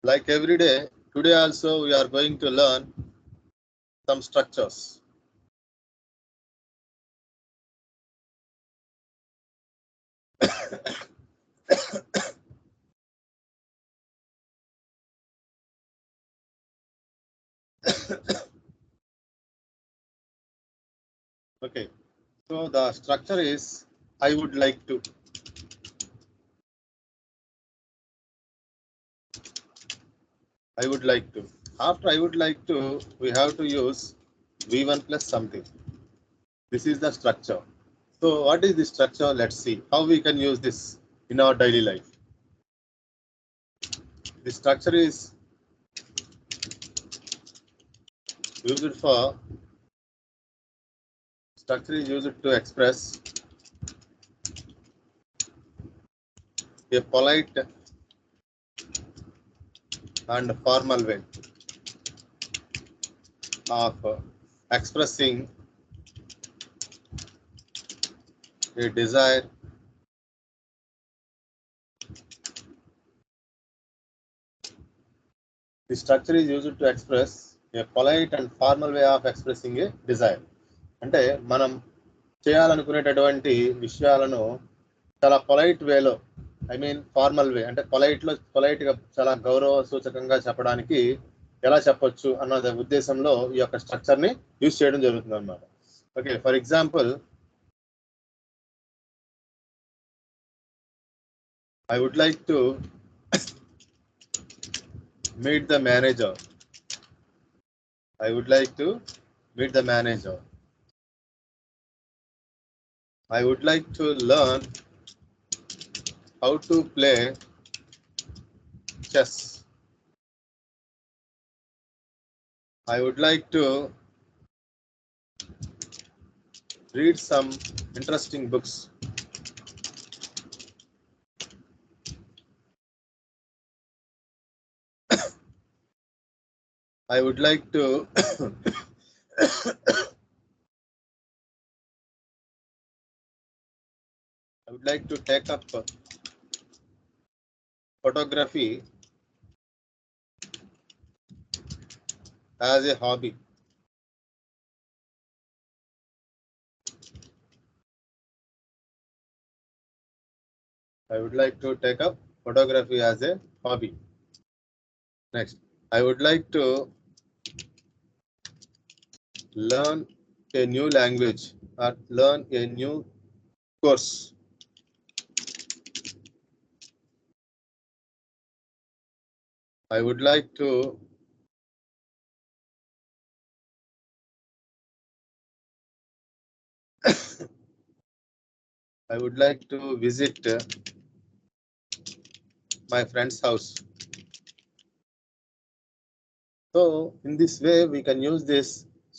Like every day, today also we are going to learn some structures. Okay, so the structure is I would like to. I would like to. After I would like to, we have to use V1 plus something. This is the structure. So what is the structure? Let's see how we can use this in our daily life. The structure is used for to express a polite and formal way of expressing a desire The structure is used to express a polite and formal way of expressing a desire. అంటే మనం చేయాలనుకునేటటువంటి విషయాలను చాలా polite వేలో formal way అంటే పొలైట్గా చాలా గౌరవ సూచకంగా చెప్పడానికి ఎలా చెప్పొచ్చు అన్న ఉద్దేశంలో ఈ యొక్క స్ట్రక్చర్ ని యూజ్ చేయడం జరుగుతుంది అన్నమాట. Okay, for example I would like to meet the manager. I would like to meet the manager. I would like to learn how to play chess. I would like to read some interesting books. I would like to take up photography as a hobby. I would like to take up photography as a hobby. Next, I would like to learn a new language or learn a new course. I would like to visit my friend's house. So in this way we can use this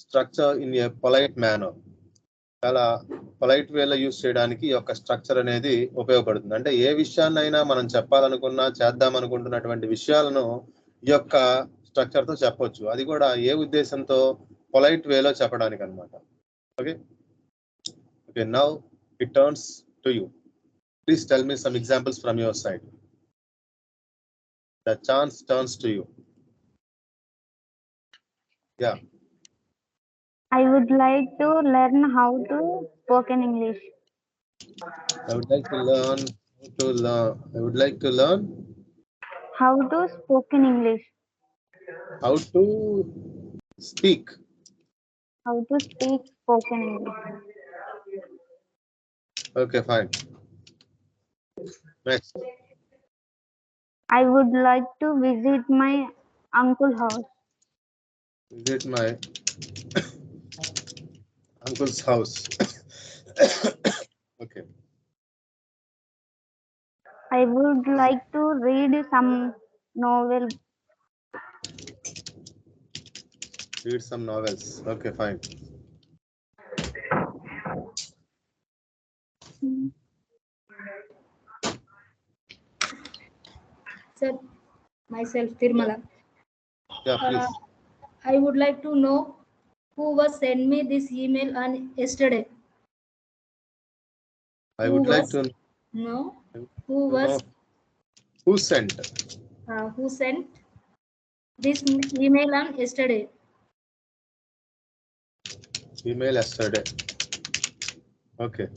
structure in a polite manner. చాలా polite వేలో use చేయడానికి ఈ యొక్క structure అనేది ఉపయోగపడుతుంది. అంటే ఏ విషయాన్నైనా మనం చెప్పాలనుకున్నా చేద్దాం అనుకుంటున్నటువంటి విషయాలను ఈ యొక్క స్ట్రక్చర్ తో చెప్పొచ్చు. అది కూడా ఏ ఉద్దేశంతో పొలైట్ వేలో చెప్పడానికి అన్నమాట. Okay okay now it turns to you. Please tell me some examples from your side. The chance turns to you. Yeah. I would like to learn how to speak in English. I would like to learn How to speak in English. How to speak. How to speak spoken English. Okay, fine. Next. I would like to visit my uncle's house. Visit my uncle's house. Okay. I would like to read some novel. Read some novels. Okay, fine. Sir, myself Tirmala. Yeah, please. I would like to know who was sent me this email on yesterday. I would like to know who was who sent. Who sent this email on yesterday. Email yesterday. Okay.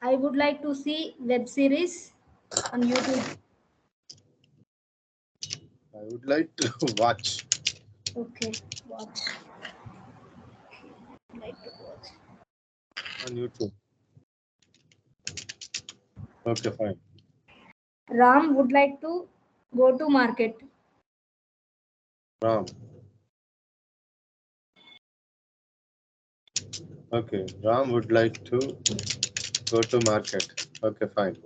I would like to see web series on YouTube. I would like to watch. Okay, watch. Like to watch. On YouTube. Okay, fine. Ram would like to go to market. Ram. Okay, Ram would like to go to market. Okay, fine.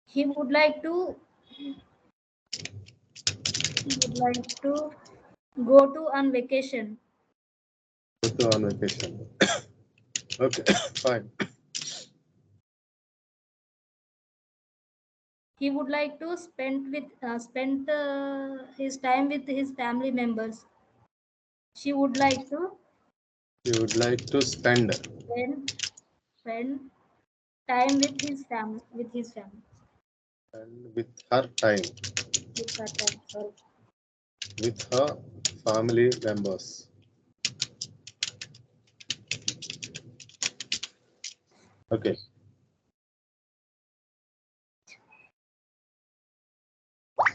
He would like to go to on vacation. Go to on vacation. Okay, fine. He would like to spend his time with his family members. She would like to You would like to spend spend time with his family. and with her time With her time. Sorry. with her family members. Okay.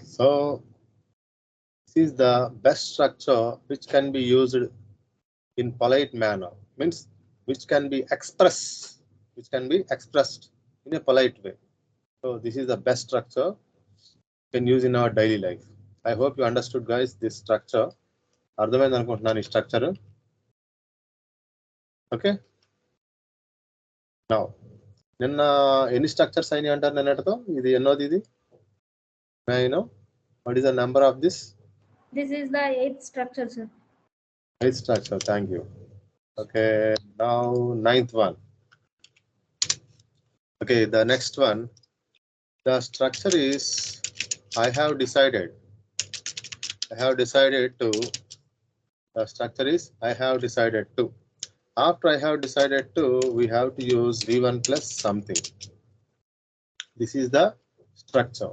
So this is the best structure which can be used in polite manner. Means which can be expressed in a polite way. So this is the best structure we can use in our daily life. I hope you understood, guys, this structure. అర్థమైంది అనుకుంటున్నాను ఈ structure. Okay. Now నిన్న ఎన్ని structures అయినాయి అంటారు నిన్నటితో? ఇది ఎన్నోది ఇది? May I know what is the number of this? This is the 8th structure, sir. 8th structure. Thank you. Okay, now 9th one. Okay, the next one. The structure is I have decided to. The structure is I have decided to. After I have decided to, we have to use V1 plus something. This is the structure.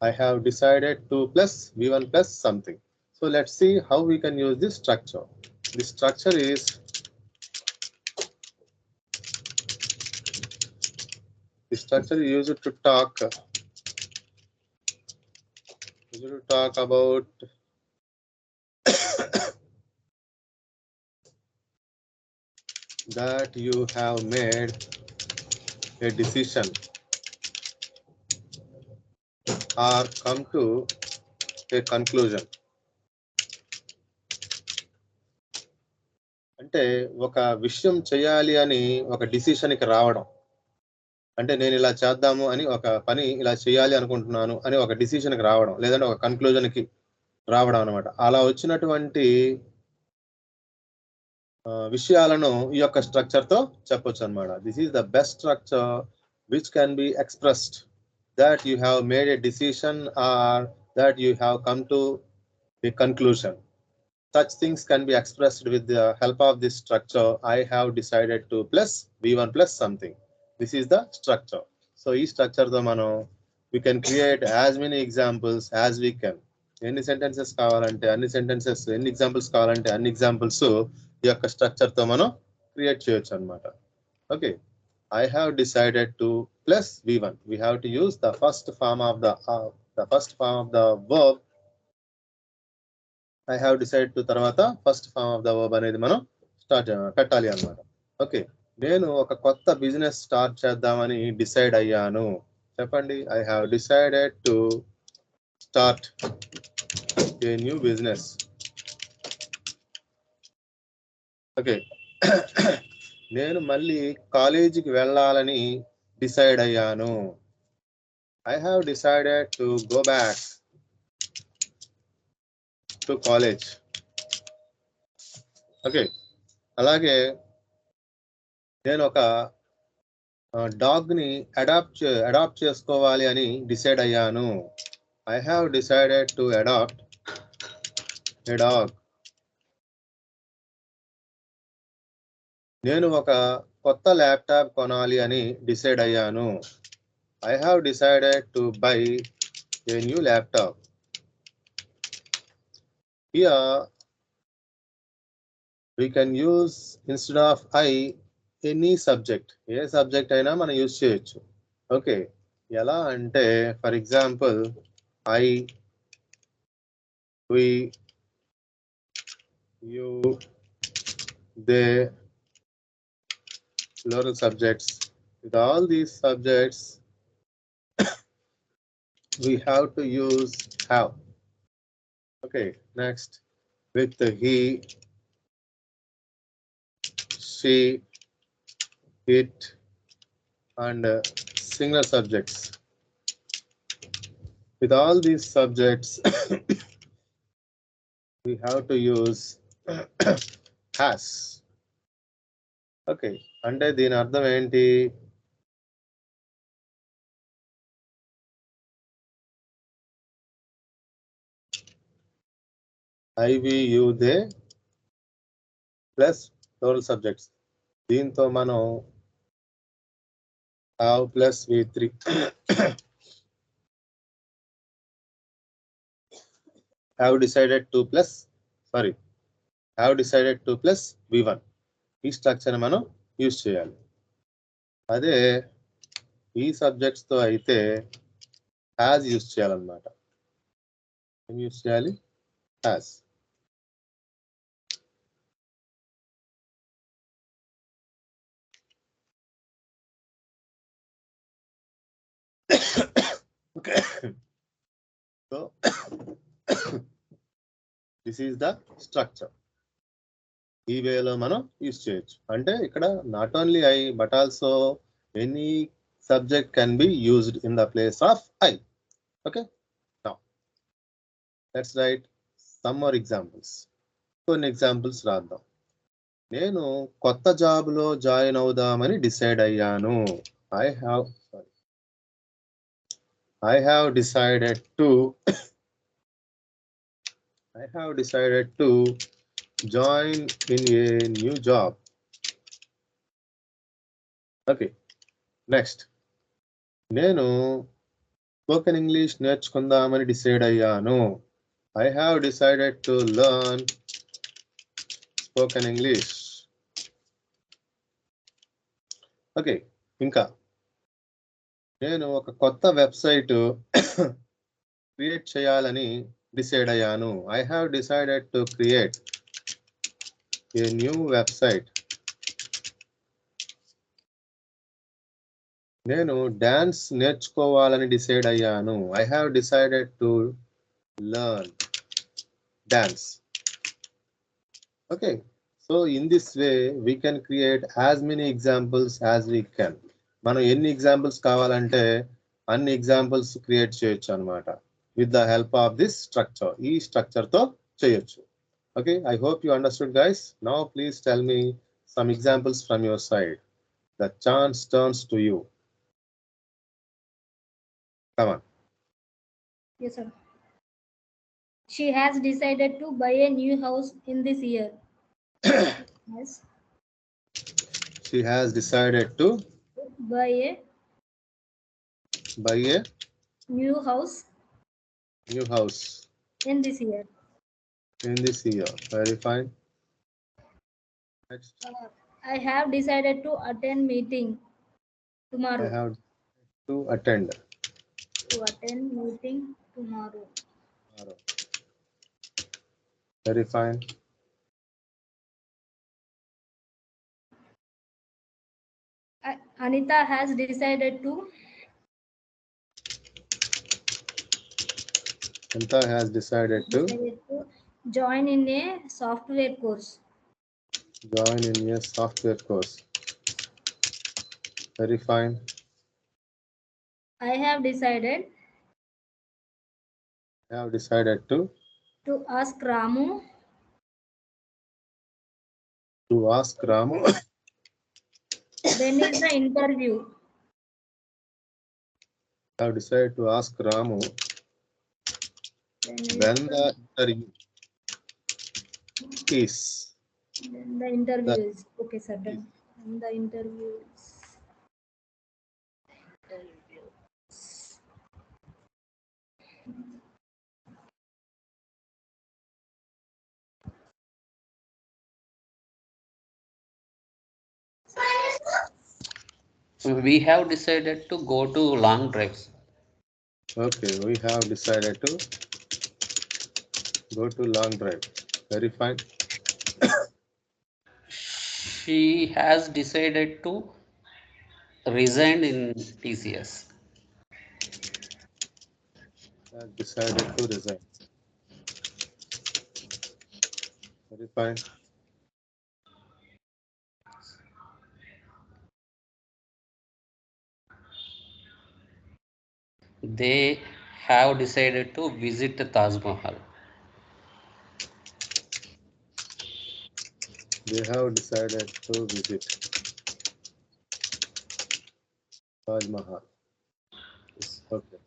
I have decided to plus V1 plus something. So let's see how we can use this structure. This structure is used to talk about that you have made a decision or come to a conclusion. అంటే ఒక విషయం చేయాలి అని ఒక డిసిషన్కి రావడం. అంటే నేను ఇలా చేద్దాము అని ఒక పని ఇలా చేయాలి అనుకుంటున్నాను అని ఒక డిసిషన్కి రావడం, లేదంటే ఒక కన్క్లూజన్కి రావడం అనమాట. అలా వచ్చినటువంటి విషయాలను ఈ యొక్క స్ట్రక్చర్తో చెప్పొచ్చు అనమాట. This is the best structure which can be expressed that you have made a decision or that you have come to a conclusion. Such things can be expressed with the help of this structure. I have decided to plus V1 plus something. This is the structure. So ee structure tho mano we can create as many examples as we can. Any sentences kavalante anni sentences, any examples kavalante anni examples ee yokka structure tho mano create cheyochu anamata. Okay. I have decided to plus V1. We have to use the first form of the verb. I have decided to tarvata first form of the verb anedi manam start pettali annamata. Okay, nenu oka kotta business start cheddamani decide ayyanu. Cheppandi, I have decided to start a new business. Okay. నేను మళ్ళీ కాలేజీకి వెళ్ళాలని decide అయ్యాను. I have decided to go back to college. Okay. అలాగే నేను ఒక dog ని adapt చేసుకోవాలి అని డిసైడ్ అయ్యాను. I have decided to adopt a dog. నేను ఒక కొత్త ల్యాప్టాప్ కొనాలి అని డిసైడ్ అయ్యాను. I have decided to buy a new laptop. Here we can use instead of I any subject. A subject అయినా మనం యూజ్ చేయొచ్చు. ఓకే, ఎలా అంటే for example I, we, you, they, plural subjects. With all these subjects we have to use have. Okay, next with the he, she, it, and singular subjects. With all these subjects we have to use has. Okay, అంటే దీని అర్థం ఏంటి? I, we, you, they plus plural subjects. దీంతో మనం have plus V3 have decided to plus have decided to plus V1 ఈ structure మనం use చేయాలి. అదే ఈ సబ్జెక్ట్స్ తో అయితే హ్యాస్ యూజ్ చేయాలన్నమాట. ఏం యూజ్ చేయాలి? Has. Okay. So this is the structure. ఈ వేలో మనం యూజ్ చేయొచ్చు. అంటే ఇక్కడ not only I but also any subject can be used in the place of I. Okay, now let's write some more examples. కొన్ని examples రాద్దాం. నేను కొత్త జాబ్ లో జాయిన్ అవుదామని డిసైడ్ అయ్యాను. I have decided to join in a new job. Okay, next. నేను spoken English నేర్చుకుందామని decide అయ్యాను. I have decided to learn spoken English. Okay, ఇంకా నేను ఒక కొత్త వెబ్సైట్ క్రియేట్ చేయాలని డిసైడ్ అయ్యాను. I have decided to create a new website. నేను dance నేర్చుకోవాలని డిసైడ్ అయ్యాను. I have decided to learn dance. Okay, so in this way we can create as many examples as we can. మనం ఎన్ని examples కావాలంటే అన్ని examples create చేయొచ్చు అన్నమాట with the help of this structure. ఈ structure తో చేయొచ్చు. Okay, I hope you understood guys. Now please tell me some examples from your side. The chance turns to you. Come on. Yes, sir. She has decided to buy a new house in this year. Yes. She has decided to Buy a new house in this year. Very fine. Next. I have decided to attend meeting tomorrow. I have to attend. Meeting tomorrow. Very fine. Anita has decided to join in a software course. Very fine. I have decided to ask Ramu when is the interview. I have decided to ask Ramu when the interview is. Then the interview is. Okay, sir. Done. When the interview is. We have decided to go to long drives. Okay, we have decided to go to long drive. Very fine. She has decided to resign in TCS. Has decided to resign. Very fine. They have decided to visit Taj Mahal. They have decided to visit Taj Mahal. Okay.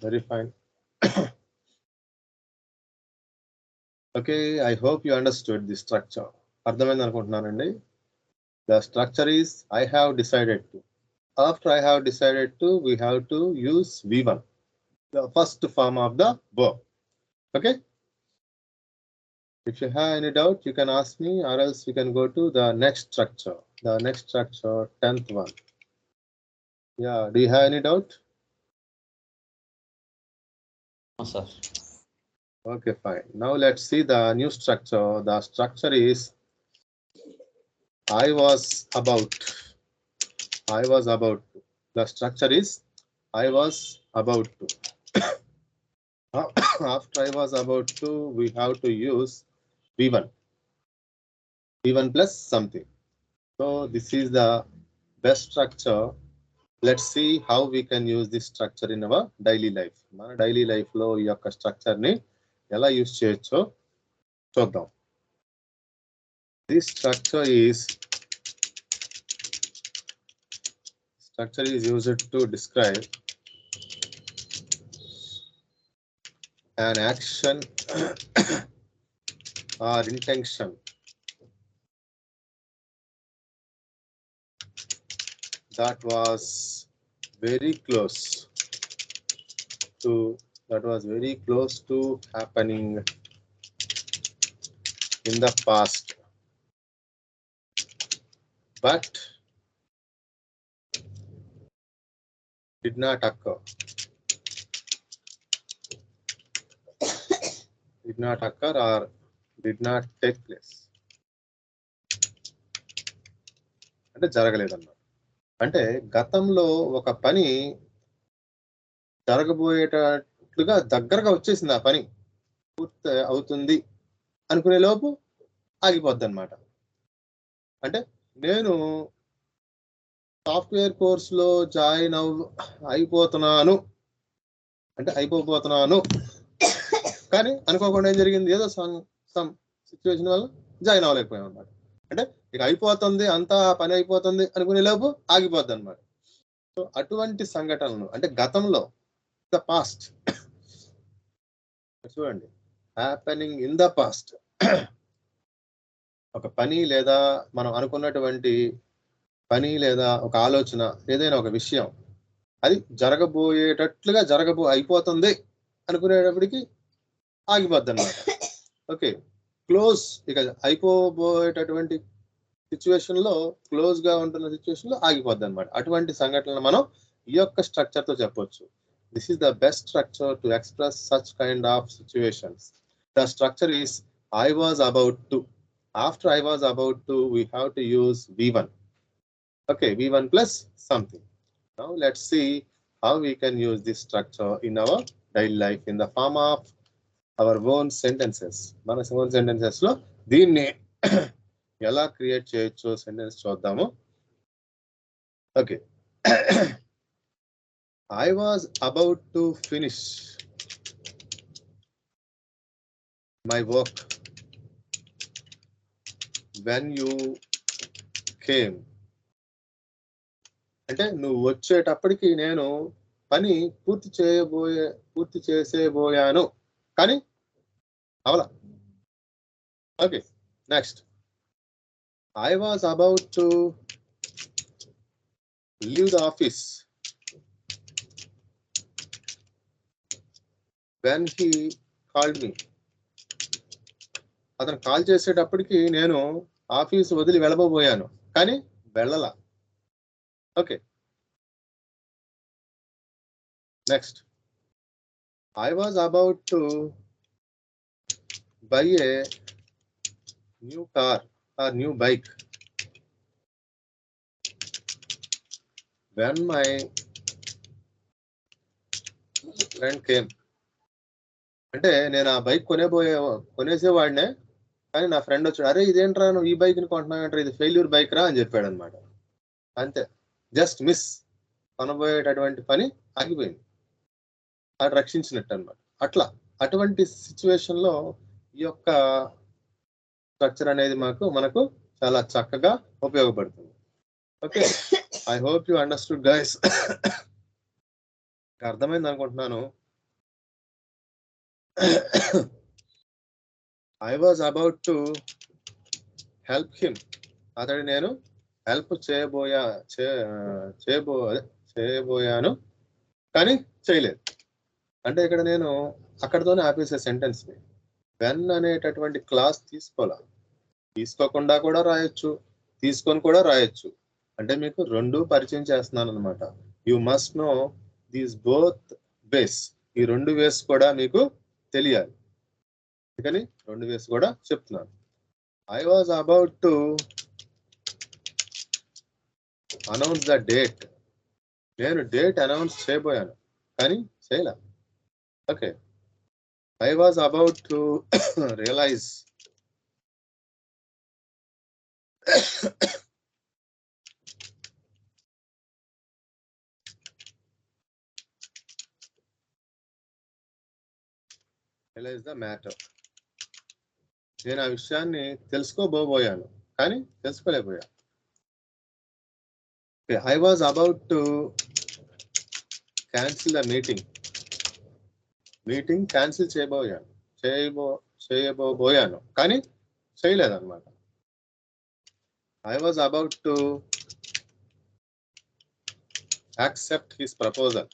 Very fine. Okay, I hope you understood the structure. అర్థమైంది అనుకుంటున్నానండి. The structure is I have decided to. After I have decided to, we have to use V1, the first form of the verb. Okay. If you have any doubt, you can ask me, or else we can go to the next structure. The next structure, 10th one. Yeah, do you have any doubt? No, sir. Okay, fine. Now let's see the new structure. The structure is I was about to. The structure is I was about to. After I was about to, we have to use V1. V1 plus something. So this is the best structure. Let's see how we can use this structure in our daily life. మన daily life లో ఈ యొక్క structure ని ఎలా use చేయొచ్చో చూద్దాం. This structure is used to describe an action or intention that was very close to happening in the past, but did not occur. Did not occur or did not take place. అంటే జరగలేదన్నమాట. అంటే గతంలో ఒక పని జరగబోయేటట్లుగా దగ్గరగా వచ్చేసింది, ఆ పని పూర్తి అవుతుంది అనుకునే లోపు ఆగిపోద్ది అనమాట. అంటే నేను సాఫ్ట్వేర్ కోర్సులో జాయిన్ అయిపోతున్నాను కానీ అనుకోకుండా ఏం జరిగింది, ఏదో సమ్ సిచ్యువేషన్ వల్ల జాయిన్ అవ్వలేకపోయాం అనమాట. అంటే ఇక అయిపోతుంది, అంతా పని అయిపోతుంది అనుకునే లోపు ఆగిపోద్ది అనమాట. సో అటువంటి సంఘటనలు అంటే గతంలో, ద పాస్ట్ చూడండి, హ్యాపెనింగ్ ఇన్ ద పాస్ట్. ఒక పని లేదా మనం అనుకున్నటువంటి పని లేదా ఒక ఆలోచన, ఏదైనా ఒక విషయం అది జరగబోయేటట్లుగా అయిపోతుంది అనుకునేటప్పటికి ఆగిపోద్ది అనమాట. ఓకే, క్లోజ్, ఇక అయిపోబోయేటటువంటి సిచ్యువేషన్ లో, క్లోజ్ గా ఉంటున్న సిచ్యువేషన్ లో ఆగిపోద్ది అనమాట. అటువంటి సంఘటనలు మనం ఈ యొక్క స్ట్రక్చర్ తో చెప్పొచ్చు. This is the best structure to express such kind of situations. The structure is I was about to. After I was about to, we have to use V1. Okay, V1 plus something. Now let's see how we can use this structure in our daily life in the form of our own sentences. మన own sentences లో దీన్ని ఎలా create చేయొచ్చో sentence చూద్దాము. Okay, I was about to finish my work when you came. అంటే నువ్వు వచ్చేటప్పటికి నేను పని పూర్తి చేసేబోయాను కానీ అవలా. Okay, next, I was about to leave the office when he called me. అతను కాల్ చేసేటప్పటికి నేను ఆఫీస్ వదిలి వెళ్ళబోయాను కానీ వెళ్ళలా. Okay, next. I was about to buy a new car or new bike when my friend came. అంటే నేను ఆ బైక్ కొనేసేవాడినే కానీ నా ఫ్రెండ్ వచ్చాడు, అరే ఇదేంట్రా నువ్వు ఈ బైక్ ని కొంటున్నావు, ఇది ఫెయిల్యూర్ బైక్ రా అని చెప్పాడు అనమాట. అంతే, జస్ట్ మిస్, కొనబోయేటటువంటి పని ఆగిపోయింది, అది రక్షించినట్టు అనమాట. అటువంటి సిచ్యువేషన్ లో ఈ యొక్క స్ట్రక్చర్ అనేది మనకు చాలా చక్కగా ఉపయోగపడుతుంది. Okay, I hope you understood guys. అర్థమైంది అనుకుంటున్నాను. I was about to help him. అతడి నేను హెల్ప్ చేయబోయాను కానీ చేయలేదు. అంటే ఇక్కడ నేను అక్కడతోనే ఆపేసే సెంటెన్స్ ని. వెన్ అనేటటువంటి క్లాస్ తీసుకోకుండా కూడా రాయొచ్చు, తీసుకొని కూడా రాయొచ్చు. అంటే మీకు రెండు పరిచయం చేస్తున్నాను అనమాట. You must know these both ways. ఈ రెండు వేస్ కూడా మీకు తెలియాలి, అందుకని రెండు వేస్ కూడా చెప్తున్నాను. I was about to announce the date. నేను డేట్ అనౌన్స్ చేయబోయాను కానీ చేయలే. Okay, I was about to realize the matter. నేను ఆ విషయాన్ని తెలుసుకోబోయాను కానీ తెలుసుకోలేకపోయాను. I was about to cancel the meeting cancel చేయబోయాను కానీ చేయలేదన్నమాట. I was about to accept his proposal.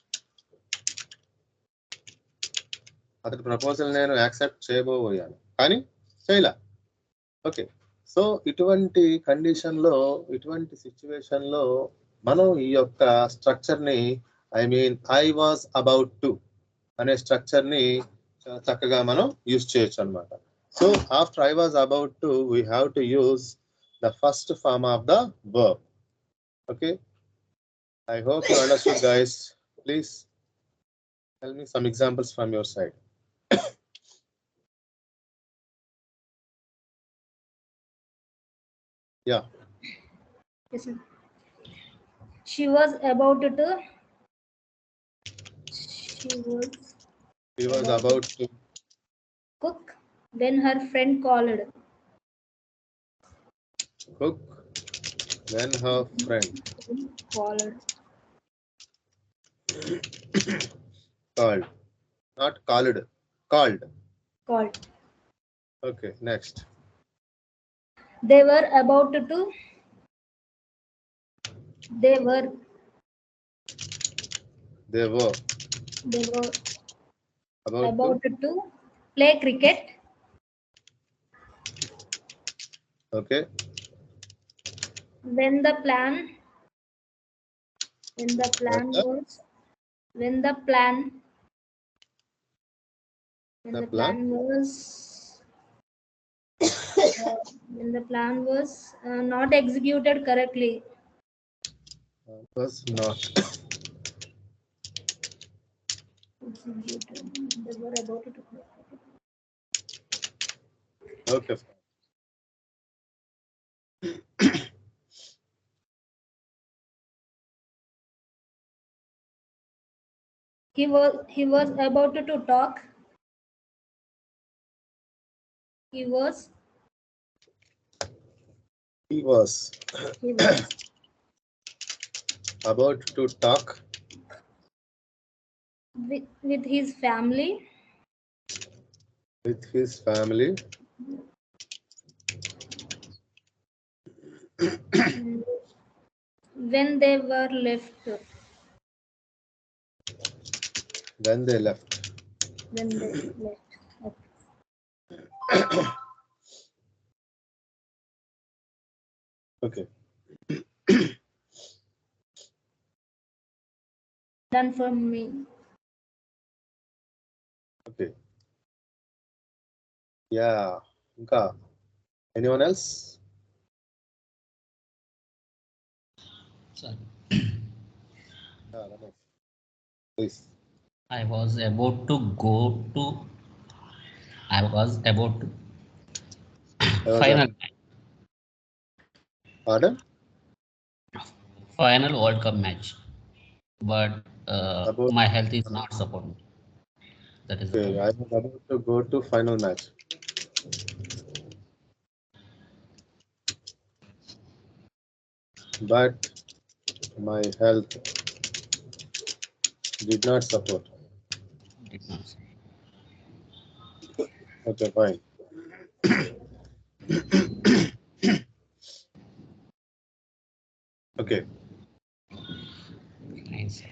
అతడి ప్రపోజల్ నేను యాక్సెప్ట్ చేయబోయాను కానీ చేయలే. ఓకే, సో ఇటువంటి కండిషన్ లో, ఇటువంటి సిచ్యువేషన్ లో మనం ఈ యొక్క స్ట్రక్చర్ ని, ఐ వాజ్ అబౌట్ టు అనే స్ట్రక్చర్ ని చక్కగా మనం యూజ్ చేయొచ్చు అనమాట. So after I was about to we have to use the first form of the verb. Okay, I hope you understood guys. Please tell me some examples from your side. Yeah. Yes, sir. She was about to cook when her friend called. Cook when her friend Called. Not called. Called. Okay, next. They were about to play cricket. Okay. When the plan was not executed correctly. Was not executed. They were about to. Okay. He was about to talk. He was about to talk with his family. When they left. Okay. Okay. Done for me. Okay. Yeah. Inka. Anyone else? Sorry. Yeah, Ramesh. Please. I was about to go to. I was about to final Pardon? final World Cup match, but About. my health is not supporting. That is the Okay, problem. I was about to go to final match. But my health did not support. Did not support. Okay, fine. Okay. Nice.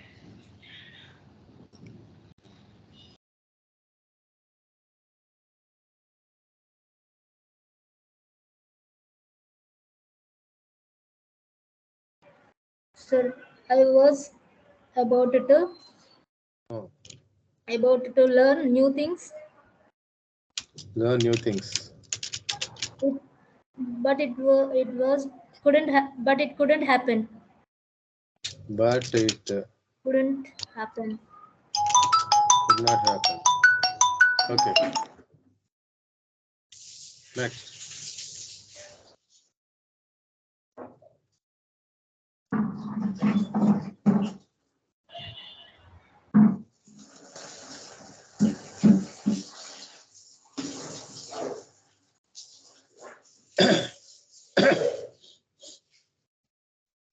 Sir, I was about to Oh, learn new things, learn new things. it, but it couldn't happen. But it Couldn't happen. did not happen. Okay. Next.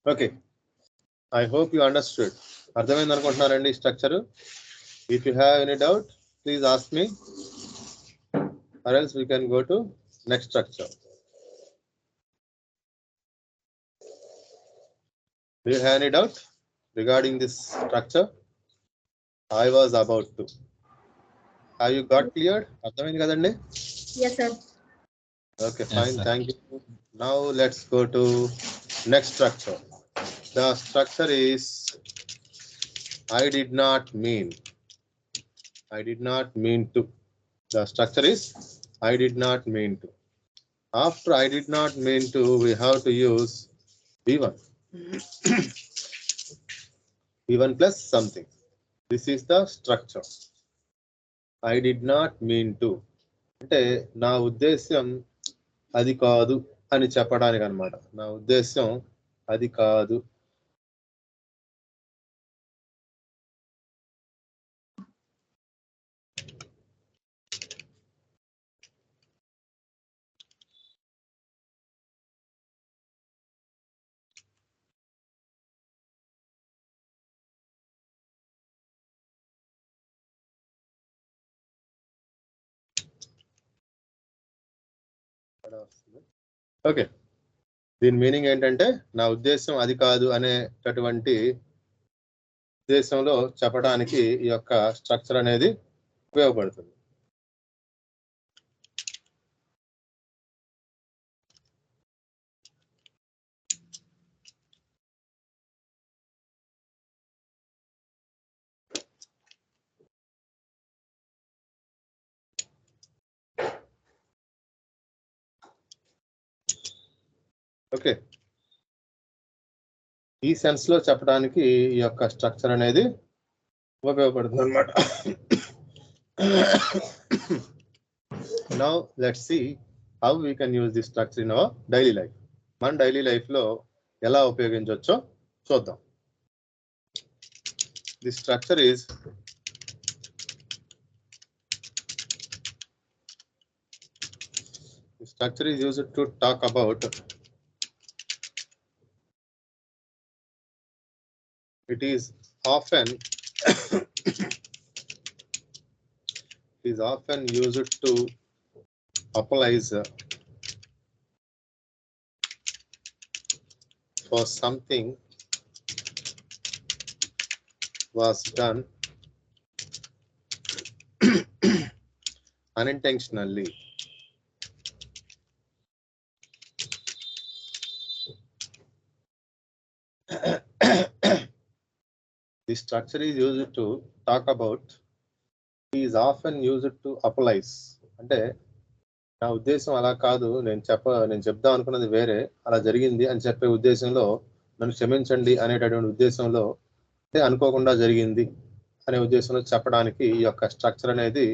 Okay. I hope you understood. అర్థమైంది అనుకుంటున్నారండి ఈ structure. If you have any doubt, please ask me, or else we can go to next structure. Do you have any doubt regarding this structure? I was about to. Have you got cleared? అర్థమైంది కదండి? Yes, sir. Okay, Yes, fine. sir. Thank you. Now let's go to next structure. The structure is I did not mean. I did not mean to. The structure is I did not mean to. After I did not mean to, we have to use V1. V1 plus something. This is the structure. I did not mean to. అంటే నా ఉద్దేశ్యం అది కాదు అని చెప్పడానికి అన్నమాట. నా ఉద్దేశ్యం అది కాదు. ఓకే, దీని మీనింగ్ ఏంటంటే నా ఉద్దేశం అది కాదు అనేటటువంటి ఉద్దేశంలో చెప్పడానికి ఈ యొక్క స్ట్రక్చర్ అనేది ఉపయోగపడుతుంది. ఓకే, ఈ సెన్స్ లో చెప్పడానికి ఈ యొక్క స్ట్రక్చర్ అనేది ఉపయోగపడుతుంది అన్నమాట. Now let's see how we can use this structure in our daily life. మన డైలీ లైఫ్ లో ఎలా ఉపయోగించవచ్చో చూద్దాం. This structure is used to talk about it is often used to apologize for something was done unintentionally. The structure is used to talk about, is often used to applies. అంటే నా ఉద్దేశం అలా కాదు, నేను చెప్దాం అనుకున్నది వేరే, అలా జరిగింది అని చెప్పే ఉద్దేశంలో, నన్ను క్షమించండి అనేటటువంటి ఉద్దేశంలో, అంటే అనుకోకుండా జరిగింది అనే ఉద్దేశంలో చెప్పడానికి ఈ యొక్క స్ట్రక్చర్ అనేది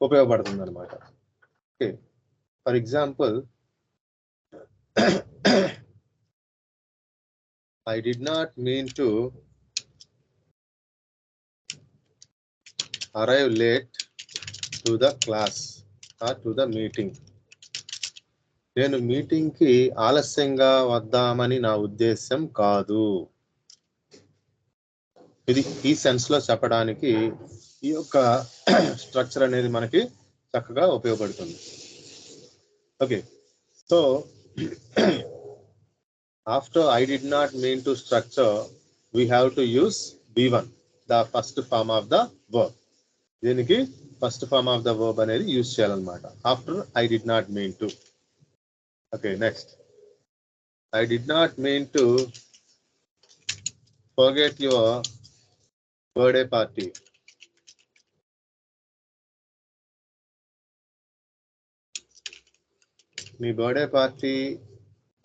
ఉపయోగపడుతుంది అనమాట. Okay, for example, I did not mean to arrive late to the class or to the meeting. నేను మీటింగ్కి ఆలస్యంగా వద్దామని నా ఉద్దేశం కాదు. ఇది ఈ సెన్స్ లో చెప్పడానికి ఈ యొక్క స్ట్రక్చర్ అనేది మనకి చక్కగా ఉపయోగపడుతుంది. Okay, so after I did not mean to structure, we have to use B1, the first form of the verb. దీనికి first form of the verb అనేది యూజ్ చేయాలన్నమాట. After I did not mean to. Okay, next, I did not mean to forget your birthday party. మీ birthday party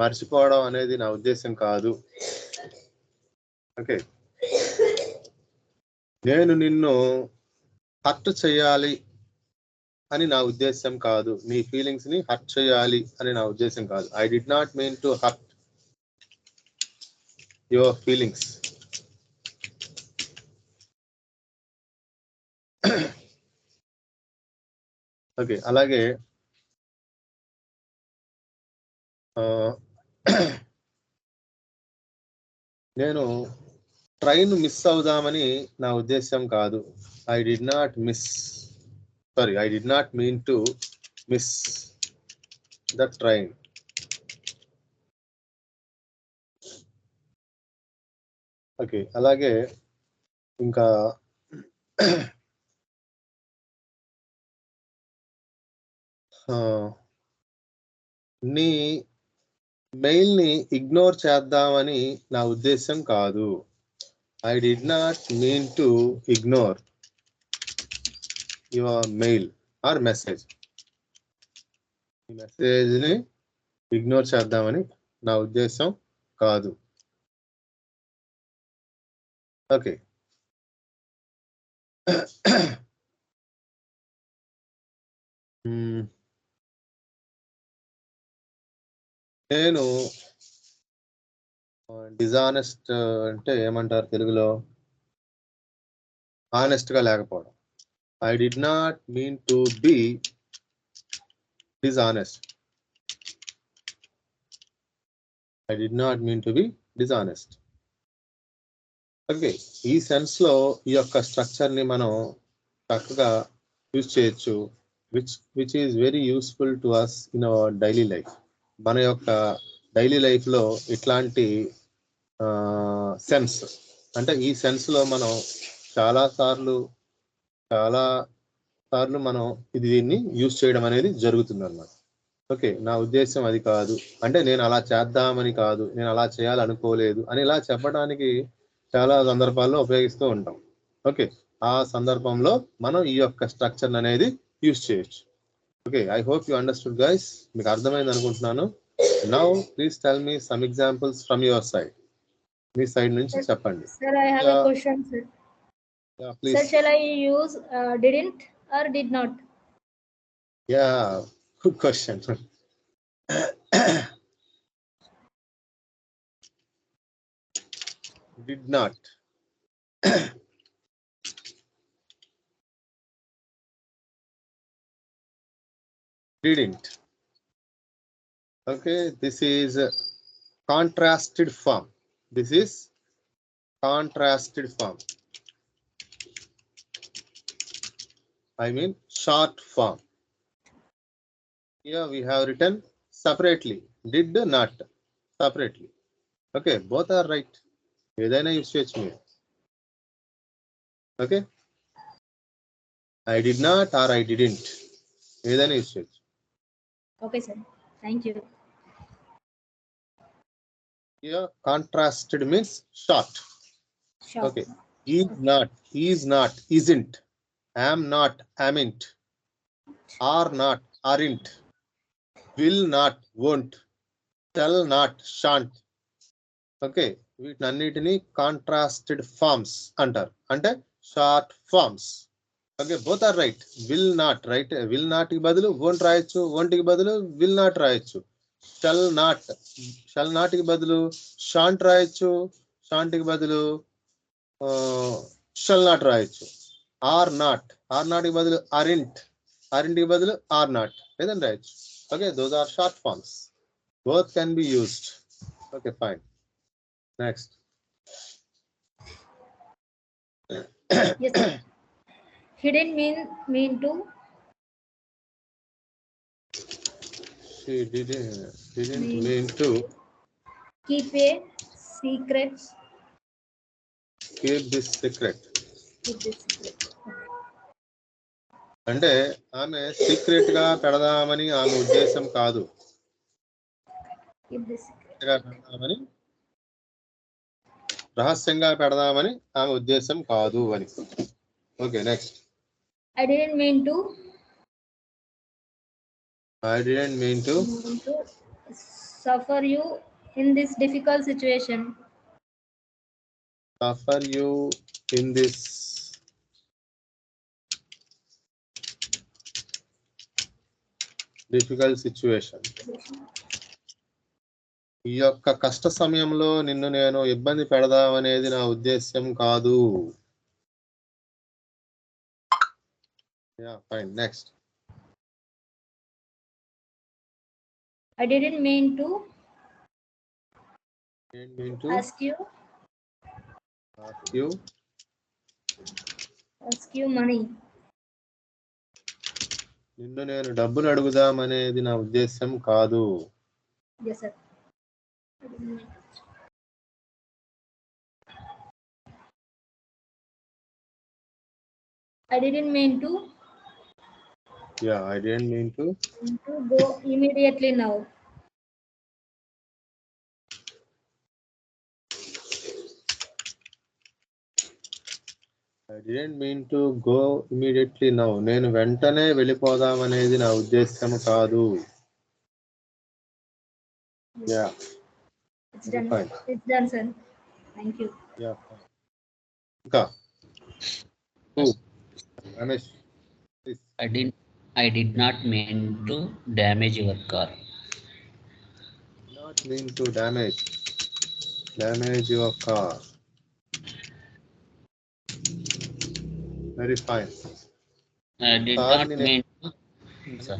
మర్చిపోవడం అనేది నా ఉద్దేశం కాదు. Okay, నేను నిన్ను హర్ట్ చేయాలి అని నా ఉద్దేశం కాదు. నీ ఫీలింగ్స్ ని హర్ట్ చేయాలి అని నా ఉద్దేశం కాదు. I did not mean to hurt your feelings. Okay, అలాగే నేను ట్రైన్ మిస్ అవుదామని నా ఉద్దేశం కాదు. I did not mean to miss the train. Okay, అలాగే ఇంకా నీ మెయిల్ ని ఇగ్నోర్ చేద్దామని నా ఉద్దేశం కాదు. I did not mean to ignore your male or message. ఈ మెసేజ్ ని ఇగ్నోర్ చేద్దామని నా ఉద్దేశం కాదు. ఓకే, నేను డిజానెస్ట్ అంటే ఏమంటారు తెలుగులో? ఆనెస్ట్ గా లేకపోవడం. I did not mean to be dishonest. I did not mean to be dishonest. Okay, ఈ సెన్స్ లో ఈ యొక్క స్ట్రక్చర్ ని మనం చక్కగా యూజ్ చేయొచ్చు, which is very useful to us in our daily life. మన యొక్క డైలీ లైఫ్ లో ఇట్లాంటి సెన్స్, అంటే ఈ సెన్స్ లో మనం చాలా సార్లు మనం దీన్ని యూజ్ చేయడం అనేది జరుగుతుంది అన్నమాట. ఓకే, నా ఉద్దేశం అది కాదు, అంటే నేను అలా చేద్దామని కాదు, నేను అలా చేయాలనుకోలేదు అని ఇలా చెప్పడానికి చాలా సందర్భాల్లో ఉపయోగిస్తూ ఉంటాం. ఓకే, ఆ సందర్భంలో మనం ఈ యొక్క స్ట్రక్చర్ అనేది యూజ్ చేయొచ్చు. Okay, I hope you understood guys. మీకు అర్థమైంది అనుకుంటున్నాను. Now please tell me some examples from your side. Me side నుంచి చెప్పండి. Sir, I have a question, sir. Yeah, please. Sir, shall I use didn't or did not? Yeah, good question. Did not. Didn't. Okay, this is contrasted form. This is contrasted form. I mean short form. Here we have written separately. Did not separately. Okay, both are right. ఏదైనా use చేయొచ్చు మీరు. Okay, I did not or I didn't ఏదైనా use చేయొచ్చు. Okay, sir. Thank you. Here contrasted means short. Short. Okay. Is not, isn't, am not, amn't, are not, aren't, will not, won't, shall not, shan't. Okay, వీటినన్నిటిని contrasted forms అంటారు, అంటే short forms. Okay, both are right. Will not right, will not కి బదులు won't రాయొచ్చు, won't కి బదులు will not రాయొచ్చు. Shall not కి బదులు షాంట్ రాయొచ్చు, షాంట్ కి బదులు షల్ నాట్ రాయొచ్చు. ఆర్ నాట్ కి బదులు అరింట్ కి బదులు ఆర్ నాట్ ఏదని రాయొచ్చు. Okay, those are short forms. Both can be used. Okay, fine. Next. Yes, sir. He didn't mean to. She didn't mean to Keep a secret. keep this secret. Keep this secret. అంటే ఆమె secret గా పెడదామని ఆమె ఉద్దేశం కాదు. Keep this secret. రహస్యంగా పెడదామని ఆమె ఉద్దేశం కాదు అని. Okay, next. I didn't mean to suffer you in this difficult situation. Suffer you in this difficult situation. ఈ యొక్క కష్ట సమయంలో నిన్ను నేను ఇబ్బంది పెడదామనేది నా ఉద్దేశ్యం కాదు. Yeah, fine. Next. I didn't mean to ask you money. నిన్ను నేను డబ్బులు అడుగుదామనేది నా ఉద్దేశం కాదు. Yes, sir. I didn't mean to. Yeah, I didn't mean to go immediately now. I didn't mean to go immediately now. నేను వెంటనే వెళ్ళిపోదామనేది నా ఉద్దేశం కాదు. Yeah. It's done. Fine. It's done, sir. Thank you. Yeah. ఇంకా Ramesh, please. I did not mean to damage your car. Not mean to damage your car. Very fine. I did not mean to.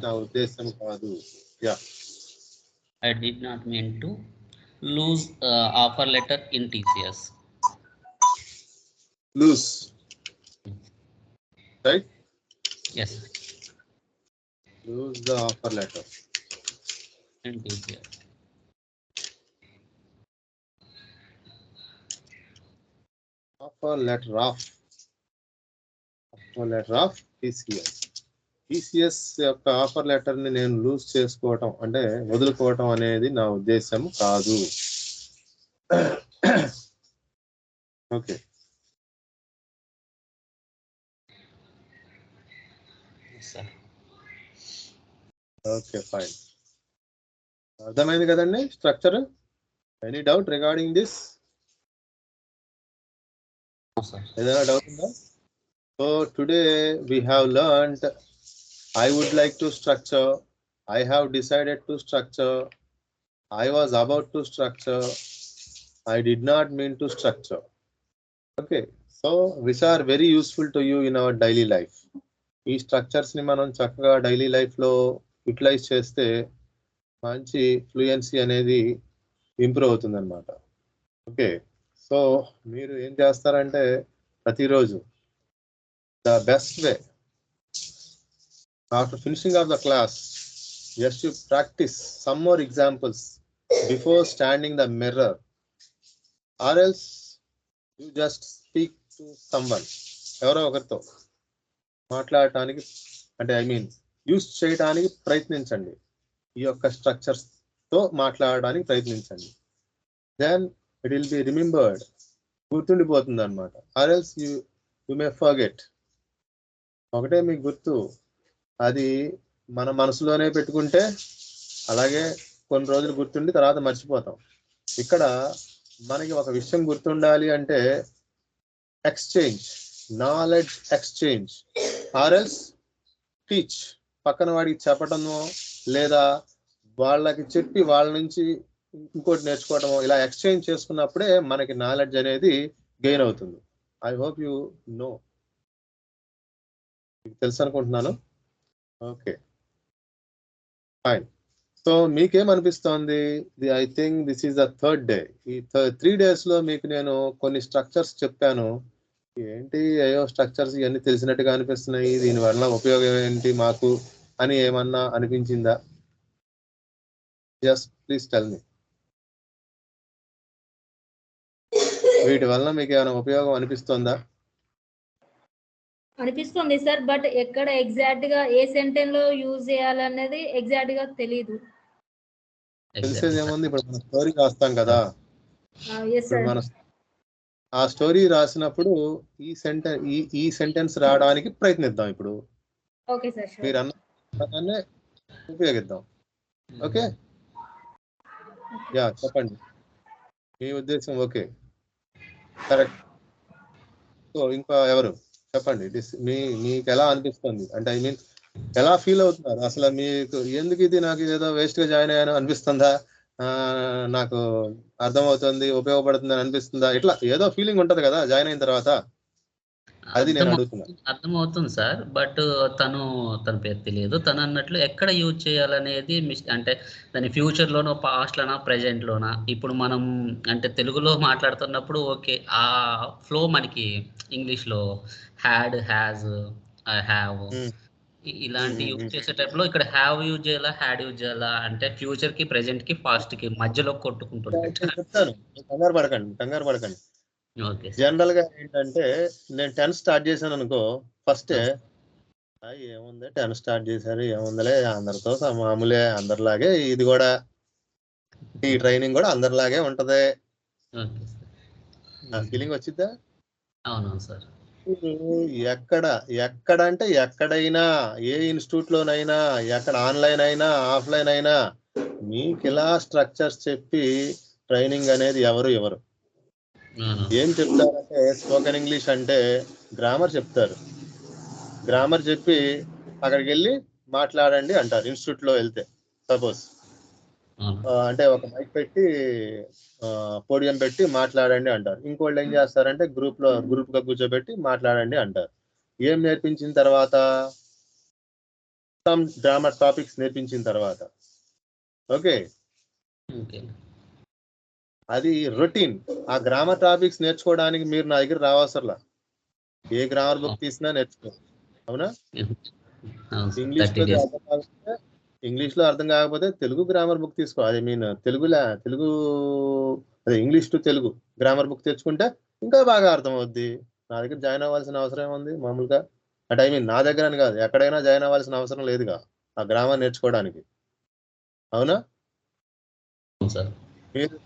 నా ఉద్దేశం కాదు. Yeah. I did not mean to lose offer letter in TCS. Lose. Right? Yes. Lose the offer letter In TCS. Offer letter of TCS. TCS యొక్క offer letter ని నేను loose చేసుకోవటం అంటే వదులుకోవటం అనేది నా ఉద్దేశం కాదు. Okay, Sir. Okay, fine. అర్థమైంది కదండి structure? Any doubt regarding this? No, sir. ఏదైనా డౌట్ ఉందా? So today we have learned I would like to structure, I have decided to structure, I was about to structure, I did not mean to structure. Okay, so which are very useful to you in our daily life. ఈ structures ని మనం చక్కగా daily life లో utilise చేస్తే మంచి fluency అనేది improve అవుతుంది అనమాట. ఓకే, సో మీరు ఏం చేస్తారంటే ప్రతిరోజు the best way after finishing of the class, just to practice some more examples before standing the mirror, or else you just speak to someone. ఎవరో ఒకరితో మాట్లాడటానికి అంటే యూస్ చేయడానికి ప్రయత్నించండి. ఈ యొక్క స్ట్రక్చర్స్ తో మాట్లాడడానికి ప్రయత్నించండి. then it will be remembered. గుర్తుండిపోతుంది అనమాట. Or else you may forget. ఒకటే మీకు గుర్తు, అది మన మనసులోనే పెట్టుకుంటే అలాగే కొన్ని రోజులు గుర్తుండి తర్వాత మర్చిపోతాం. ఇక్కడ మనకి ఒక విషయం గుర్తుండాలి అంటే exchange, knowledge exchange, or else teach, పక్కన వాడికి చెప్పటమో లేదా వాళ్ళకి చెప్పి వాళ్ళ నుంచి ఇంకోటి నేర్చుకోవటమో, ఇలా ఎక్స్చేంజ్ చేసుకున్నప్పుడే మనకి నాలెడ్జ్ అనేది గెయిన్ అవుతుంది. ఐ హోప్ యు నో, తెలుసు అనుకుంటున్నాను. Okay fine. సో మీకేమనిపిస్తోంది? I think this is the third day. ఈ 3 days లో మీకు నేను కొన్ని స్ట్రక్చర్స్ చెప్పాను. ఏంటి అయ్యో స్ట్రక్చర్స్ ఇవన్నీ తెలిసినట్టుగా అనిపిస్తున్నాయి, దీనివల్ల ఉపయోగం ఏంటి మాకు అని ఏమన్నా అనిపించిందా? జస్ట్ ప్లీజ్ టెల్ మీ. వీటి వల్ల మీకు ఏమైనా ఉపయోగం అనిపిస్తుందా? అనిపిస్తుంది సార్, బట్ ఎక్కడ ఎగ్జాక్ట్ గా ఏ సెంటెన్స్ లో యూజ్ చేయాలనేది ఎగ్జాక్ట్ గా తెలియదు. తెలిసేది ఏముంది, ఇప్పుడు మన స్టోరీ రాస్తాం కదా, ఇప్పుడు మన ఆ స్టోరీ రాసినప్పుడు ఈ సెంటెన్స్ రావడానికి ప్రయత్నిద్దాం. ఇప్పుడు ఓకే సార్, మీరు అన్నదాన్నే ఉపయోగిద్దాం. ఓకే యా చెప్పండి మీ ఉద్దేశం. Okay correct. సో ఇంకా ఎవరు చెప్పండి, మీకు ఎలా అనిపిస్తుంది, అంటే ఐ మీన్ ఎలా ఫీల్ అవుతున్నారు అసలు? మీకు ఎందుకు ఇది నాకు ఏదో వేస్ట్ గా జాయిన్ అయ్యాను అనిపిస్తుందా, నాకు అర్థమవుతుంది ఉపయోగపడుతుంది అని అనిపిస్తుందా? ఇట్లా ఏదో ఫీలింగ్ ఉంటది కదా జాయిన్ అయిన తర్వాత, అది నేను అడుగుతున్నా. అర్థమవుతుంది సార్, బట్ తన పేరు తెలియదు. తను అన్నట్లు ఎక్కడ యూజ్ చేయాలనేది అంటే దాని ఫ్యూచర్లోనో, పాస్ట్లోనా, ప్రెజెంట్లోనా. ఇప్పుడు మనం అంటే తెలుగులో మాట్లాడుతున్నప్పుడు ఓకే, ఆ ఫ్లో మనకి ఇంగ్లీష్లో హ్యాడ్, హ్యాజ్, హ్యావ్ ఇలాంటి యూజ్ చేసే టైప్లో ఇక్కడ హ్యావ్ యూజ్ చేయాలా, హ్యాడ్ యూజ్ చేయాలా అంటే ఫ్యూచర్కి, ప్రెజెంట్కి, పాస్ట్కి మధ్యలో కొట్టుకుంటుంది. చెప్తాను, కంగారు పడకండి. ఓకే జనరల్ గా ఏంటంటే నేను 10 స్టార్ట్ చేశాను అనుకో, ఫస్ట్ ఏముంది 10 స్టార్ట్ చేశారు ఏముందిలే, అందరితో మామూలే, అందరిలాగే ఇది కూడా, ఈ ట్రైనింగ్ కూడా అందరిలాగే ఉంటది, ఆ ఫీలింగ్ వచ్చిద్దా? అవునవును సార్. ఎక్కడ అంటే ఎక్కడైనా, ఏ ఇన్స్టిట్యూట్ లోనైనా, ఎక్కడ ఆన్లైన్ అయినా ఆఫ్లైన్ అయినా మీకు ఇలా స్ట్రక్చర్స్ చెప్పి ట్రైనింగ్ అనేది ఎవరు ఏం చెప్తారంటే, స్పోకెన్ ఇంగ్లీష్ అంటే గ్రామర్ చెప్తారు. గ్రామర్ చెప్పి అక్కడికి వెళ్ళి మాట్లాడండి అంటారు. ఇన్స్టిట్యూట్ లో వెళ్తే సపోజ్ అంటే ఒక మైక్ పెట్టి పోడియం పెట్టి మాట్లాడండి అంటారు. ఇంకోళ్ళు ఏం చేస్తారంటే గ్రూప్ గా కూర్చోబెట్టి మాట్లాడండి అంటారు. ఏం నేర్పించిన తర్వాత? సమ్ గ్రామర్ టాపిక్స్ నేర్పించిన తర్వాత. ఓకే అది రొటీన్. ఆ గ్రామర్ టాపిక్స్ నేర్చుకోవడానికి మీరు నా దగ్గర రావసరలా, ఏ గ్రామర్ బుక్ తీసినా నేర్చుకో. అవునా? ఇంగ్లీష్ లో అర్థం కాకపోతే తెలుగు గ్రామర్ బుక్ తీసుకో. ఐ మీన్ అదే English to Telugu grammar book తెచ్చుకుంటే ఇంకా బాగా అర్థం అవుద్ది. నా దగ్గర జాయిన్ అవ్వాల్సిన అవసరం ఏముంది మామూలుగా, అంటే ఐ మీన్ నా దగ్గర అని కాదు, ఎక్కడైనా జాయిన్ అవ్వాల్సిన అవసరం లేదుగా ఆ గ్రామర్ నేర్చుకోవడానికి. అవునా? మీరు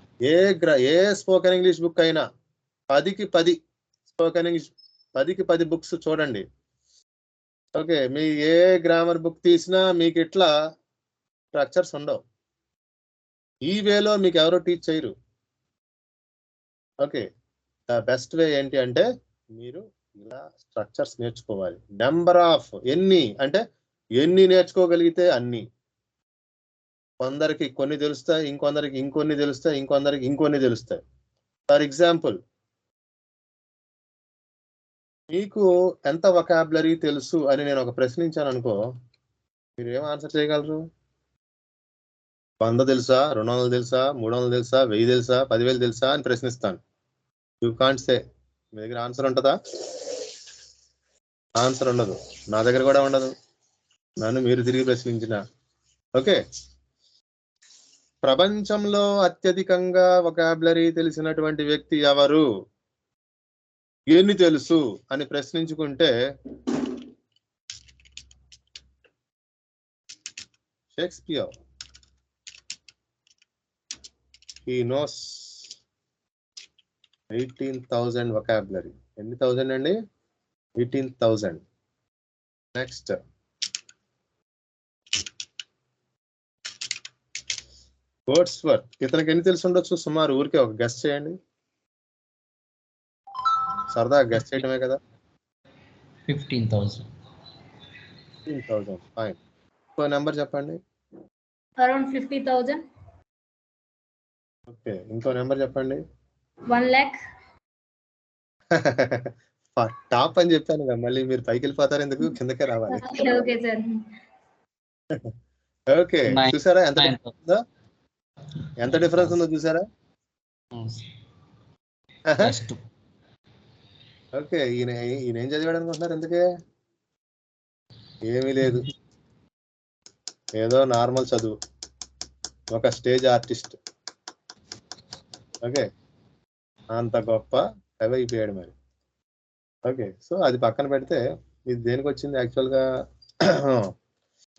ఏ స్పోకెన్ ఇంగ్లీష్ బుక్ అయినా 10కి 10 స్పోకెన్ ఇంగ్లీష్ 10కి 10 బుక్స్ చూడండి. ఓకే, మీ ఏ గ్రామర్ బుక్ తీసినా మీకు ఇట్లా స్ట్రక్చర్స్ ఉండవు. ఈ వేలో మీకు ఎవరో టీచ్ చేయరు. ఓకే, ద బెస్ట్ వే ఏంటి అంటే మీరు ఇలా స్ట్రక్చర్స్ నేర్చుకోవాలి. నెంబర్ ఆఫ్ ఎన్ని అంటే ఎన్ని నేర్చుకోగలిగితే అన్ని. కొందరికి కొన్ని తెలుస్తాయి, ఇంకొందరికి ఇంకొన్ని తెలుస్తాయి, ఇంకొందరికి ఇంకొన్ని తెలుస్తాయి. ఫర్ ఎగ్జాంపుల్, మీకు ఎంత వొకాబులరీ తెలుసు అని నేను ఒక ప్రశ్నించాను అనుకో, మీరు ఏం ఆన్సర్ చేయగలరు? 100 తెలుసా, 200 తెలుసా, 300 తెలుసా, 1000 తెలుసా, 10,000 తెలుసా అని ప్రశ్నిస్తాను. You can't say. మీ దగ్గర ఆన్సర్ ఉంటుందా? ఆన్సర్ ఉండదు. నా దగ్గర కూడా ఉండదు, నన్ను మీరు తిరిగి ప్రశ్నించిన. ఓకే, ప్రపంచంలో అత్యధికంగా వొకాబులరీ తెలిసినటువంటి వ్యక్తి ఎవరు, ఎన్ని తెలుసు అని ప్రశ్నించుకుంటే షేక్స్పియర్. He knows 18,000 vocabulary. ఎన్ని థౌజండ్ అండి? 18,000. Next Wordsworth. ఇతనికి ఎన్ని తెలిసి ఉండొచ్చు సుమారు? ఊరికే ఒక గెస్ చేయండి. సరదా గెస్ చేయడమే కదా. 15,000. 15,000. ఫైన్. ఇంకో నెంబర్ చెప్పండి. Around 50,000. ఓకే, ఇంకో నెంబర్ చెప్పండి. 1 lakh. టాప్ అని చెప్పాను కదా, మళ్ళీ మీరు పైకి వెళ్ళిపోతారు ఎందుకు? కిందకే రావాలి. Okay, sir. ఓకే, చూసారా ఎంత డిఫరెన్స్ ఉందో? ఎంత డిఫరెన్స్ ఉందో చూసారా? ఓకే, ఈయన ఏం చదివాడు అనుకుంటున్నారు? ఎందుకే? ఏమీ లేదు, ఏదో నార్మల్ చదువు, ఒక స్టేజ్ ఆర్టిస్ట్. ఓకే, అంత గొప్ప కవి అయిపోయాడు మరి. ఓకే, సో అది పక్కన పెడితే ఇది దేనికి వచ్చింది యాక్చువల్గా?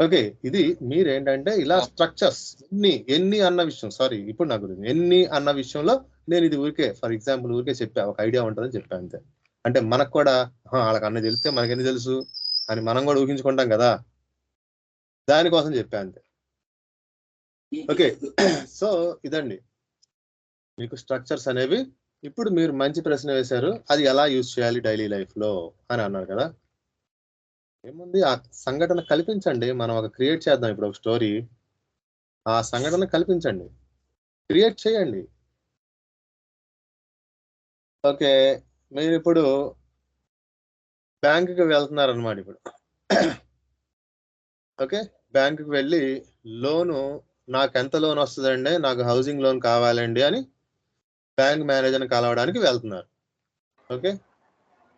ఓకే, ఇది మీరేంటంటే ఇలా స్ట్రక్చర్స్ ఎన్ని అన్న విషయం, సారీ ఇప్పుడు నాకు గురించి ఎన్ని అన్న విషయంలో నేను ఇది ఊరికే ఫర్ ఎగ్జాంపుల్ ఊరికే చెప్పా, ఒక ఐడియా ఉంటుందని చెప్పా అంతే. అంటే మనకు కూడా వాళ్ళకి అన్న తెలిస్తే మనకెన్ని తెలుసు అని మనం కూడా ఊహించుకుంటాం కదా, దానికోసం చెప్పా అంతే. ఓకే, సో ఇదండి మీకు స్ట్రక్చర్స్ అనేవి. ఇప్పుడు మీరు మంచి ప్రశ్న వేశారు, అది ఎలా యూజ్ చేయాలి డైలీ లైఫ్ లో అని అన్నారు కదా. ఏముంది, ఆ సంఘటన కల్పించండి. మనం ఒక క్రియేట్ చేద్దాం ఇప్పుడు ఒక స్టోరీ. ఆ సంఘటన కల్పించండి, క్రియేట్ చేయండి. ఓకే, మీరు ఇప్పుడు బ్యాంకుకి వెళ్తున్నారు అనమాట ఇప్పుడు. ఓకే, బ్యాంకుకి వెళ్ళి లోను, నాకు ఎంత లోన్ వస్తుందండి, నాకు హౌసింగ్ లోన్ కావాలండి అని బ్యాంక్ మేనేజర్ని కలవడానికి వెళ్తున్నారు. ఓకే,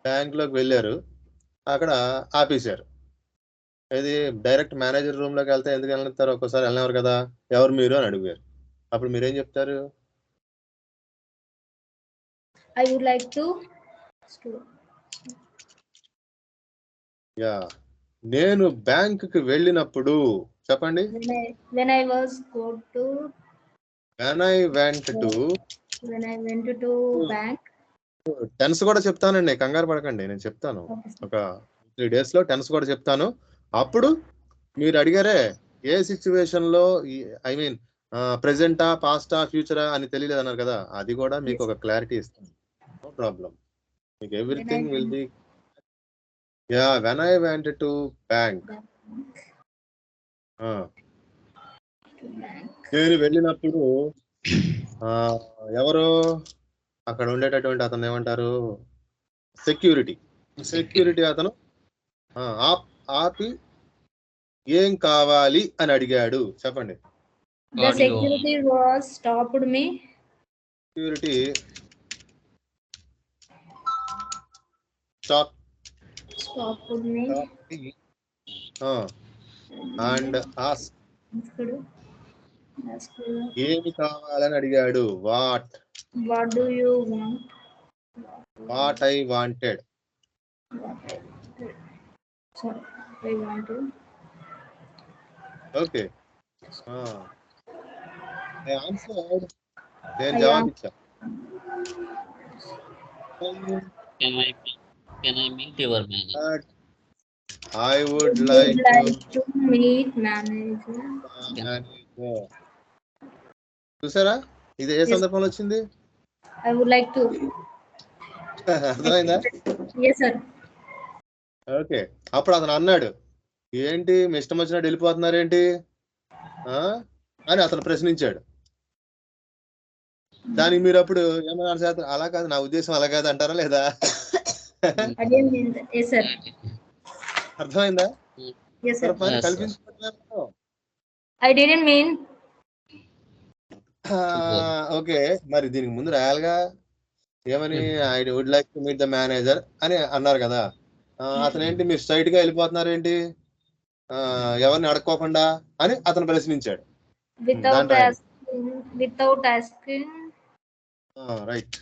బ్యాంకులోకి వెళ్ళారు, అక్కడ ఆపేశారు. ఇది డైరెక్ట్ మేనేజర్ రూమ్ లోకి వెళ్తే ఎందుకు వెళ్తారు? ఒక్కోసారి వెళ్ళినవారు కదా, ఎవరు మీరు అని అడిగారు. అప్పుడు మీరేం చెప్తారు? I would like to. Yeah, నేను బ్యాంకుకి వెళ్ళినప్పుడు చెప్పండి. When I went to bank. Tense కూడా చెప్తానండి, కంగారు పడకండి, నేను చెప్తాను. ఒక 3 days లో టెన్స్ కూడా చెప్తాను. అప్పుడు మీరు అడిగారే ఏ సిచ్యువేషన్ లో, ఐ మీన్ ప్రెసెంటా, పాస్టా, ఫ్యూచరా అని తెలియలేదు అన్నారు కదా, అది కూడా మీకు ఒక క్లారిటీ ఇస్తాను. నో ప్రాబ్లం, మీకు everything will be. Yeah, when I went to bank. నేను వెళ్ళినప్పుడు ఎవరు అక్కడ ఉండేటటువంటి అతను ఏమంటారు, సెక్యూరిటీ అతను ఆపి ఏం కావాలి అని అడిగాడు. చెప్పండి. The security was stopped me. Security stopped me and asked ఏమి కావాలని అడిగాడు. What do you want? What I wanted. Sorry, I wanted. Okay. I answered. నేను జవాబు ఇచ్చా. Can I meet your manager? I would like to meet manager. చూసారా, ఇది ఏ సందర్భంలో వచ్చింది? I would like to. అర్థమైందా? Yes sir. ఓకే, అప్పుడు అతను అన్నాడు, ఏంటి మీ ఇష్టం వచ్చినట్టు వెళ్ళిపోతున్నారు ఏంటి అని అతను ప్రశ్నించాడు. దానికి మీరు అప్పుడు ఏమన్నా అలా కాదు, నా ఉద్దేశం అలా కాదు అంటారా లేదా? అర్థమైందా? కల్పించుకుంటున్నారు. I didn't mean. ఓకే, మరి దీనికి ముందు రాయాలిగా, ఏమని I would like to meet the manager అని అన్నారు కదా. అతను ఏంటి మీరు స్ట్రైట్ గా వెళ్ళిపోతున్నారు ఏంటి, ఎవరిని అడుక్కోకుండా అని అతను ప్రశ్నించాడు. Without asking. Right,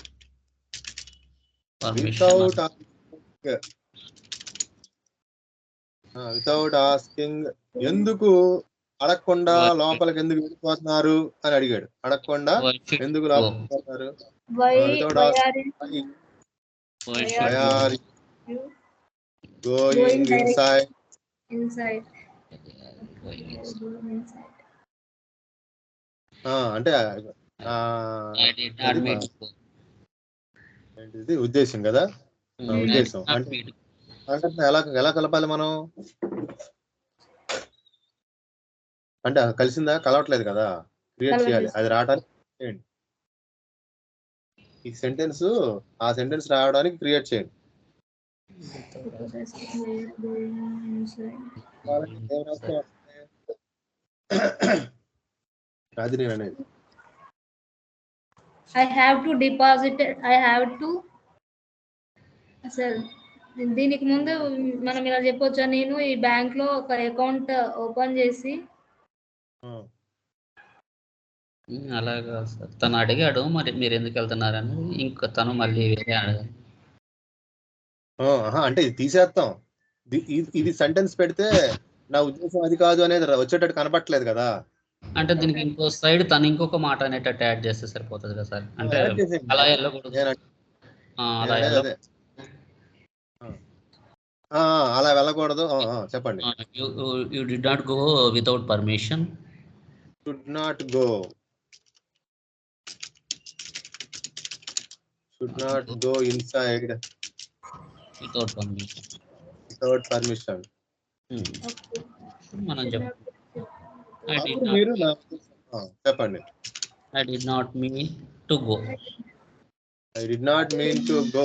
without asking. ఎందుకు అడగకుండా లోపలికి ఎందుకు వెళ్ళిపోతున్నారు అని అడిగాడు. అడగకుండా ఎందుకు లోపలికి వెళ్ళిపోతున్నారు? Why without why asking are you why Why why should are are you going going direct inside? inside? going inside? Going inside. అంటే I did not అది mean to go. ఏంటిది ఉద్దేశం కదా. I did ఉద్దేశం not అంటే mean to go. సంఘటన ఎలా కలపాలి మనం? అంటే కలిసిందా? కలవట్లేదు కదా, క్రియేట్ చేయాలి. కలవట్లేదు. అది రావడానికి చేయండి. ఈ సెంటెన్స్ ఆ సెంటెన్స్ రావడానికి క్రియేట్ చేయండి. Because I said we are going inside. ఏం రాస్తే వస్తుంది? అది నేను అనేది. I have to deposit it. I have to అసలు దీనికి ముందు మనం ఇలా చెప్పొచ్చా, నేను ఈ బ్యాంక్ లో ఒక అకౌంట్ ఓపెన్ చేసి అలాగా సార్, తను అడిగాడు మరి మీరు ఎందుకు వెళ్తున్నారని, ఇంకా తను మళ్ళీ వేరే అడగాలి. అంటే ఇది తీసేస్తాం. ఇది సెంటెన్స్ పెడితే నా ఉద్దేశం అది కాదు అనేది వచ్చేటట్టు కనపట్లేదు కదా. అంటే దీనికి ఇంకో సైడ్ తను ఇంకొక మాట అనేటట్టు యాడ్ చేస్తే సరిపోతుంది కదా సార్. అంటే యాడ్ చేసేయండి. అలా వెళ్ళకూడదు. అలా అదే అలా వెళ్ళకూడదు. చెప్పండి. You did not go without permission. Should not go. Should not go inside without permission. Without permission. మనం చెప్పండి. మీరు చెప్పండి. I did not mean to go. I did not mean to go.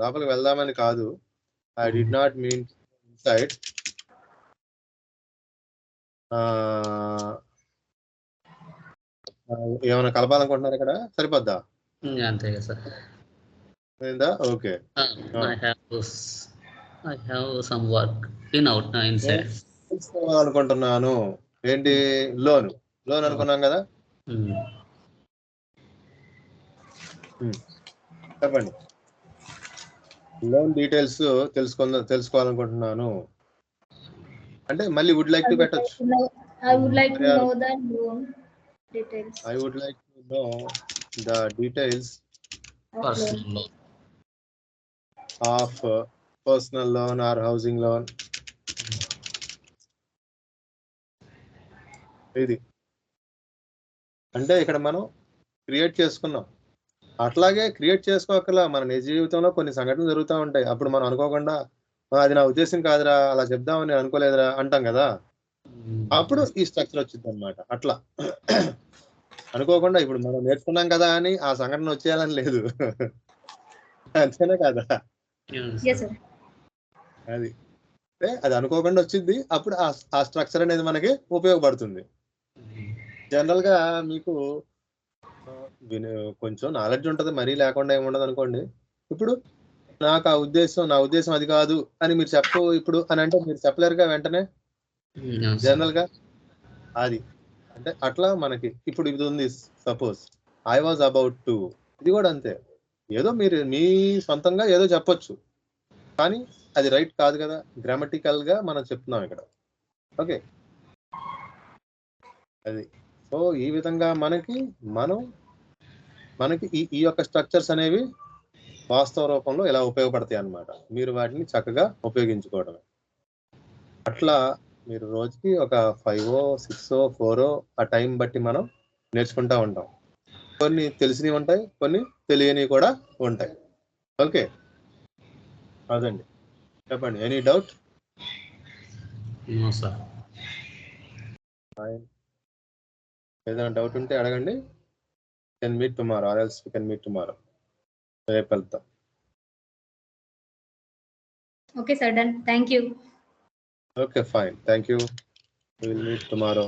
లోపలికి వెళ్దామని కాదు. I did not mean to go inside. ఏమైనా కలపాలనుకుంటున్నారు ఇక్కడ? సరిపోద్దా? అంతే కదా sir. Okay. I have some work inside. అనుకుంటున్నాను. ఏంటి? లోన్ అనుకున్నాం కదా. చెప్పండి. లోన్ డీటెయిల్స్ తెలుసుకోవాలనుకుంటున్నాను అంటే మళ్ళీ వుడ్ లైక్ టు పెట్టొచ్చు. I would like to know the loan details. I would like to know the details Personal loan. of personal loan or housing loan. ఇది అంటే ఇక్కడ మనం క్రియేట్ చేసుకున్నాం. అట్లాగే క్రియేట్ చేసుకోకలా మన నిజ జీవితంలో కొన్ని సంఘటనలు జరుగుతూ ఉంటాయి. అప్పుడు మనం అనుకోకుండా అది నా ఉద్దేశం కాదురా, అలా చెప్దామని అనుకోలేదురా అంటాం కదా. అప్పుడు ఈ స్ట్రక్చర్ వచ్చింది అనమాట. అట్లా అనుకోకుండా ఇప్పుడు మనం నేర్చుకున్నాం కదా అని ఆ సంఘటన వచ్చేయాలని లేదు. అంతేనా కదా? అది అనుకోకుండా వచ్చింది. అప్పుడు ఆ స్ట్రక్చర్ అనేది మనకి ఉపయోగపడుతుంది. జనరల్ గా మీకు కొంచెం నాలెడ్జ్ ఉంటుంది, మరీ లేకుండా ఏముండదు అనుకోండి. ఇప్పుడు నా ఉద్దేశం అది కాదు అని మీరు ఇప్పుడు అని అంటే మీరు చెప్పలేరుగా వెంటనే. జనరల్ గా అది అంటే అట్లా మనకి ఇప్పుడు ఇది ఉంది. Suppose I was about to, ఇది కూడా అంతే. ఏదో మీరు మీ సొంతంగా ఏదో చెప్పొచ్చు, కానీ అది రైట్ కాదు కదా. గ్రామటికల్ గా మనం చెప్తున్నాం ఇక్కడ. ఓకే, అది. సో ఈ విధంగా మనకి ఈ యొక్క స్ట్రక్చర్స్ అనేవి వాస్తవ రూపంలో ఎలా ఉపయోగపడతాయి అన్నమాట. మీరు వాటిని చక్కగా ఉపయోగించుకోవడమే. అట్లా మీరు రోజుకి ఒక 5, 6, 4 ఆ టైం బట్టి మనం నేర్చుకుంటా ఉంటాం. కొన్ని తెలిసినవి ఉంటాయి, కొన్ని తెలియనివి కూడా ఉంటాయి. ఓకే, అదండి. చెప్పండి. Any doubt? ఏదైనా డౌట్ ఉంటే అడగండి. Can meet tomorrow or else we can meet tomorrow. రేపు వెళ్తాం. Okay sir, done. Thank you. Okay, fine. Thank you. We will meet tomorrow.